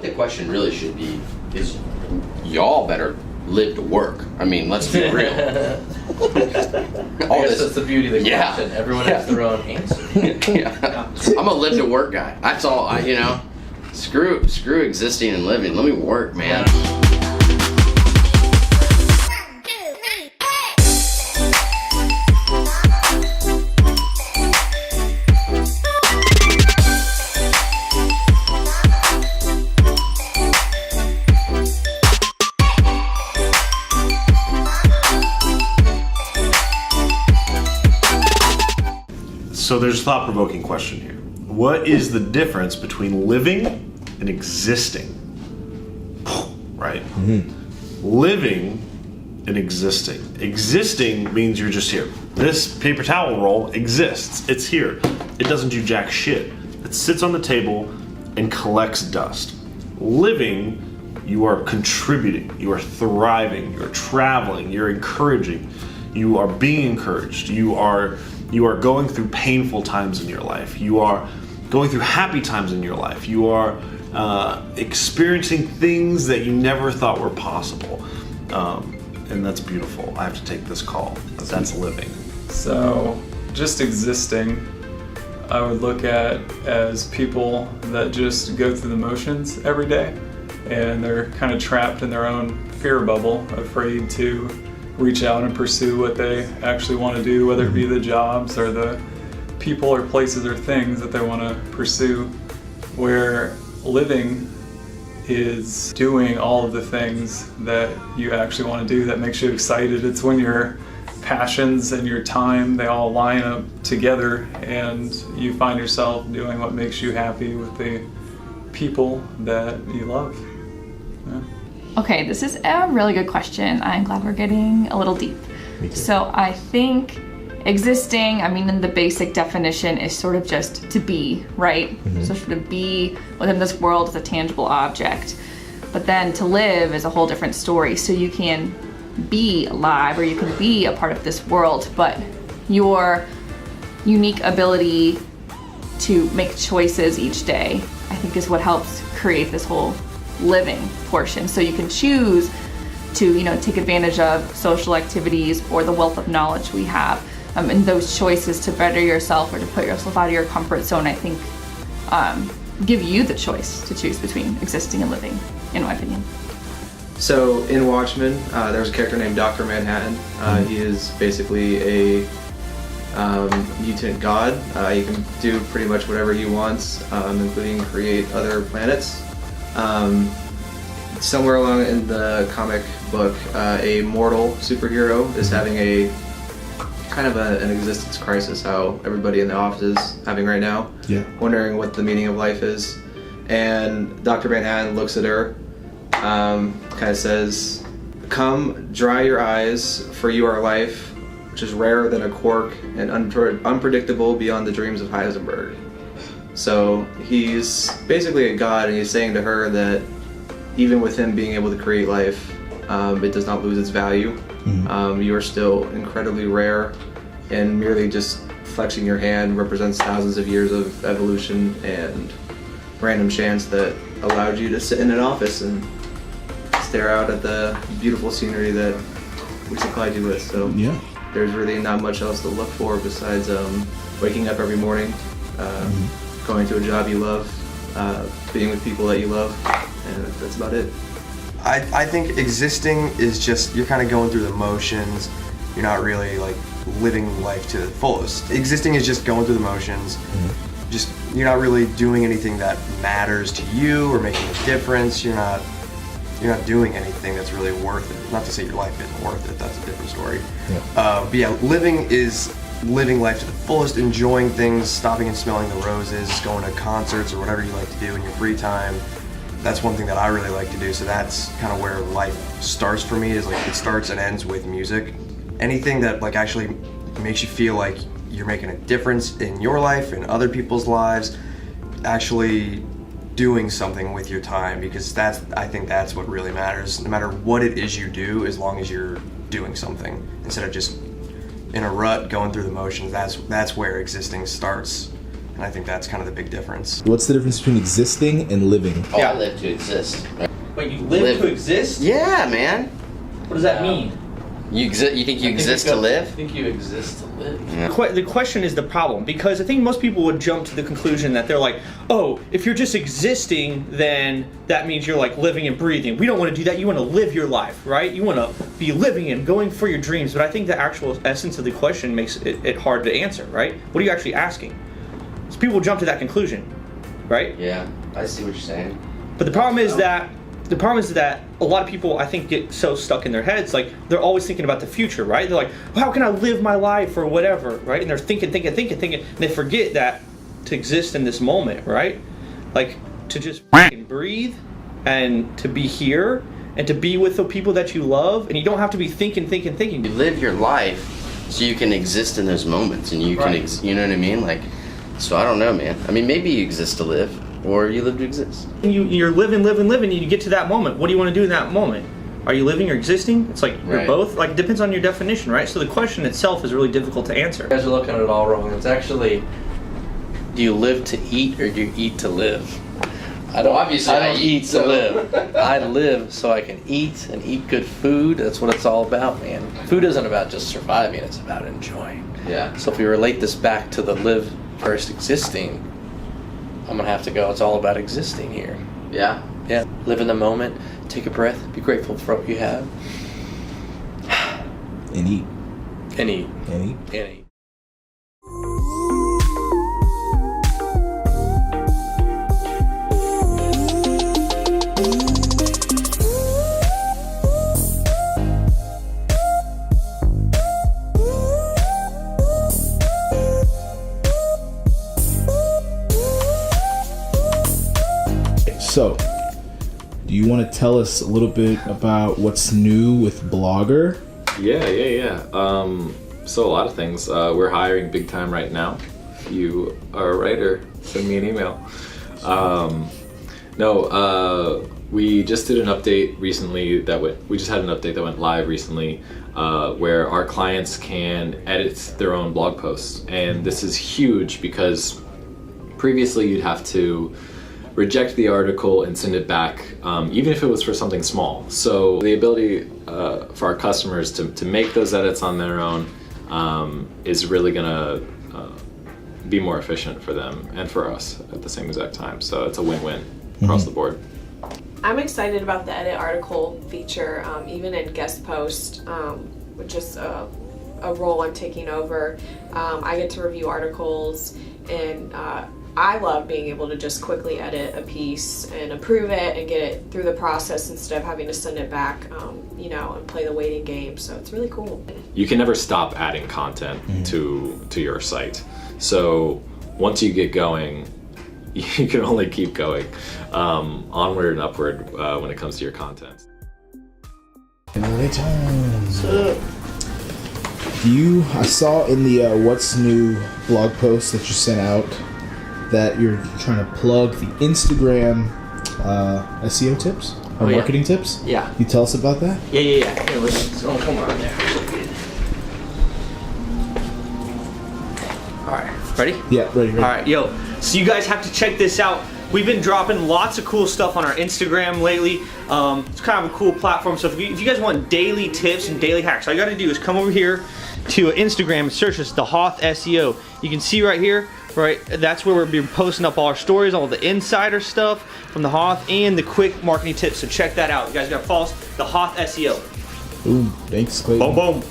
the question really should be is y'all better live to work. I mean, let's be real. I guess that's the beauty of the question. Everyone has their own answer. Yeah. I'm a live to work guy. That's all. Screw existing and living. Let me work, man. So there's a thought-provoking question here. What is the difference between living and existing? Right? Mm-hmm. Living and existing. Existing means you're just here. This paper towel roll exists. It's here. It doesn't do jack shit. It sits on the table and collects dust. Living, you are contributing. You are thriving. You're traveling. You're encouraging. You are being encouraged. You are going through painful times in your life. You are going through happy times in your life. You are experiencing things that you never thought were possible. And that's beautiful. I have to take this call. That's living. So, just existing, I would look at as people that just go through the motions every day, and they're kind of trapped in their own fear bubble, afraid to reach out and pursue what they actually want to do, whether it be the jobs or the people or places or things that they want to pursue. Where living is doing all of the things that you actually want to do that makes you excited. It's when your passions and your time, they all line up together and you find yourself doing what makes you happy with the people that you love. Yeah. Okay, this is a really good question. I'm glad we're getting a little deep. So I think existing, in the basic definition is sort of just to be, right? Mm-hmm. So sort of be within this world as a tangible object. But then to live is a whole different story. So you can be alive or you can be a part of this world, but your unique ability to make choices each day, I think, is what helps create this whole living portion. So you can choose to, take advantage of social activities or the wealth of knowledge we have, and those choices to better yourself or to put yourself out of your comfort zone, I think, give you the choice to choose between existing and living, in my opinion. So in Watchmen, there's a character named Dr. Manhattan. He is basically a mutant god. He can do pretty much whatever he wants, including create other planets. Somewhere along in the comic book, a mortal superhero is having a kind of an existence crisis, how everybody in the office is having right now, wondering what the meaning of life is. And Dr. Manhattan looks at her, kind of says, "Come, dry your eyes, for you are life, which is rarer than a quark and unpredictable beyond the dreams of Heisenberg." So he's basically a god, and he's saying to her that even with him being able to create life, it does not lose its value. Mm-hmm. You are still incredibly rare, and merely just flexing your hand represents thousands of years of evolution and random chance that allowed you to sit in an office and stare out at the beautiful scenery that we supplied you with. So there's really not much else to look for besides waking up every morning, going to a job you love, being with people that you love, and that's about it. I think existing is just, you're kind of going through the motions. You're not really like living life to the fullest. Existing is just going through the motions. Just, you're not really doing anything that matters to you or making a difference. You're not doing anything that's really worth it. Not to say your life isn't worth it, that's a different story. But yeah, living is living life to the fullest, enjoying things, stopping and smelling the roses, going to concerts or whatever you like to do in your free time. That's one thing that I really like to do, so that's kind of where life starts for me, is like it starts and ends with music. Anything that like actually makes you feel like you're making a difference in your life and other people's lives, actually doing something with your time, because I think that's what really matters. No matter what it is you do, as long as you're doing something instead of just in a rut going through the motions, that's where existing starts And I think that's kind of the big difference. What's the difference between existing and living? Oh, I live to exist. Wait, you live to exist? Yeah, man. What does that mean? You think you exist to live? I think you exist to live. Yeah. The question is the problem, because I think most people would jump to the conclusion that they're like, oh, if you're just existing, then that means you're like living and breathing. We don't want to do that. You want to live your life, right? You want to be living and going for your dreams. But I think the actual essence of the question makes it hard to answer, right? What are you actually asking? So people jump to that conclusion, right? Yeah, I see what you're saying. But the problem is that a lot of people, I think, get so stuck in their heads, like they're always thinking about the future, right? They're like, well, how can I live my life or whatever, right? And they're thinking, and they forget that to exist in this moment, right? Like to just fucking breathe and to be here and to be with the people that you love, and you don't have to be thinking. You live your life so you can exist in those moments, and you can, you know what I mean? Like, so I don't know, man. I mean, maybe you exist to live. Or you live to exist. You're living, and you get to that moment. What do you want to do in that moment? Are you living or existing? It's like you're both. Like, it depends on your definition, right? So the question itself is really difficult to answer. You guys are looking at it all wrong. It's actually, do you live to eat or do you eat to live? I don't eat to live. I live so I can eat and eat good food. That's what it's all about, man. Food isn't about just surviving. It's about enjoying. Yeah. So if we relate this back to the live first existing, I'm gonna have to go. It's all about existing here. Yeah. Yeah. Live in the moment. Take a breath. Be grateful for what you have. And eat. And eat. And eat. And eat. So, do you want to tell us a little bit about what's new with Blogger? Yeah. So a lot of things. We're hiring big time right now. If you are a writer, send me an email. We just did an update recently we just had an update that went live recently where our clients can edit their own blog posts. And this is huge because previously you'd have to reject the article and send it back, even if it was for something small. So the ability for our customers to make those edits on their own is really gonna be more efficient for them and for us at the same exact time. So it's a win-win across the board. I'm excited about the edit article feature, even in guest post, which is a role I'm taking over. I get to review articles, and I love being able to just quickly edit a piece and approve it and get it through the process instead of having to send it back, and play the waiting game. So it's really cool. You can never stop adding content to your site. So once you get going, you can only keep going onward and upward when it comes to your content. I saw in the What's New blog post that you sent out that you're trying to plug the Instagram SEO tips or marketing tips. Yeah. Can you tell us about that? Yeah. Here, let's go. Come on there. All right, ready? Yeah, ready. All right, yo. So you guys have to check this out. We've been dropping lots of cool stuff on our Instagram lately. It's kind of a cool platform. So if you guys want daily tips and daily hacks, all you got to do is come over here to Instagram and search us, TheHOTH SEO. You can see right here, right? That's where we'll be posting up all our stories, all the insider stuff from the HOTH and the quick marketing tips. So check that out. You guys got to follow us, TheHOTH SEO. Ooh, thanks, Clayton. Boom, boom.